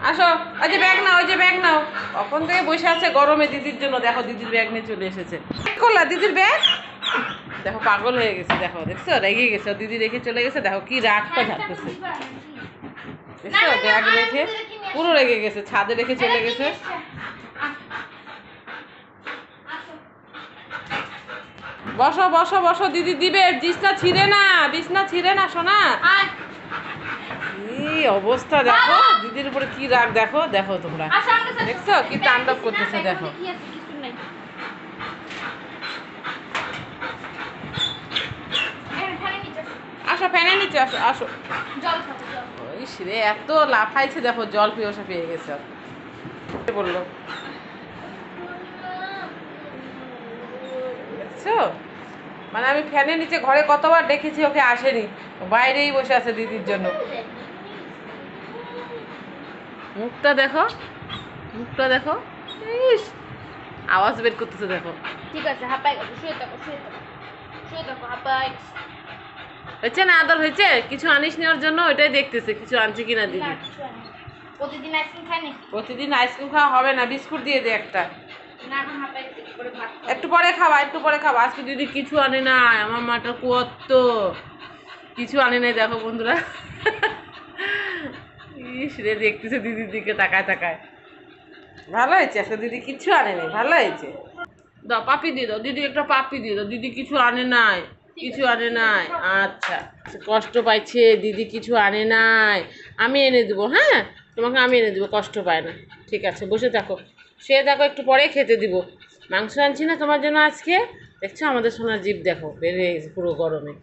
আসো, ওই যে ব্যাগ নাও, ওই যে ব্যাগ নাও। কখন থেকে বসে আছে গরমে দিদির জন্য। দেখো দিদির ব্যাগ নিয়ে চলে এসেছে। করলা দিদির ব্যাগ, দেখো পাগল হয়ে গেছে। দেখো দেখছো, রেগে গেছে, দিদি রেখে চলে গেছে। দেখো কি রাগটা ঝাড়তেছে, দেখছো ব্যাগ রেখে পুরো রেগে গেছে, ছাদে রেখে চলে গেছে। বসো বসো বসো, দিদি দিবে। বিছনা ছিঁড়ে না, বিছনা ছিঁড়ে না সোনা। কি অবস্থা দেখো, দিদির উপরে কি রাগ দেখো। দেখো তোমরা দেখছো কি তাণ্ডব করতেছে। দেখো আসো, ফ্যানের নিচে আসো, আসো। ইস রে, এত লাফাইছে দেখো, জল পিপাসা পেয়ে গেছে। বললো দেখছো, মানে আমি ফ্যানের নিচে ঘরে কতবার দেখেছি, ওকে আসেনি, বাইরেই বসে আছে দিদির জন্য। মুখটা দেখো, মুখটা দেখো, ইস আওয়াজ বের করতেছে দেখো। ঠিক আছে, হাঁপাই গেছে, শুয়ে থাকো, শুয়ে থাকো, শুয়ে থাকো, হাঁপাই। হয়েছে না আদর হয়েছে? কিছু আনিস নেওয়ার জন্য ওইটাই দেখতেছে, কিছু আনছে কিনা দিদি। প্রতিদিন আইসক্রিম খাই নাকি? প্রতিদিন আইসক্রিম খাওয়া হবে না, বিস্কুট দিয়ে দে একটা। না, এখন হাঁপাই গেছে, করে ভাত খাবো। একটু পরে খাবা, একটু পরে খাবা। আজকে দিদি কিছু আনে নাই, আমার মাটা কত কিছু আনে নাই দেখো বন্ধুরা। ইস রে, দেখতেছে দিদির দিকে তাকায় তাকায়। ভালো হয়েছে, আজকে দিদি কিছু আনে নাই, ভালো হয়েছে। দাও পাপি দিয়ে দাও, দিদি একটা পাপি দিয়ে দাও। দিদি কিছু আনে নাই, কিছু আনে নাই। আচ্ছা, কষ্ট পাইছে, দিদি কিছু আনে নাই, আমি এনে দেবো। হ্যাঁ, তোমাকে আমি এনে দেবো, কষ্ট পায় না। ঠিক আছে, বসে থাকো, সে দেখো একটু পরে খেতে দিব। মাংস আনছি না তোমার জন্য আজকে। দেখছো আমাদের সোনার জিভ দেখো বের হয়ে গেছে পুরো গরমে।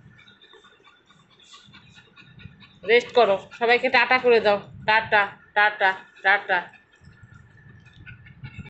রেস্ট করো, সবাইকে টাটা করে দাও। Tata, tata, tata.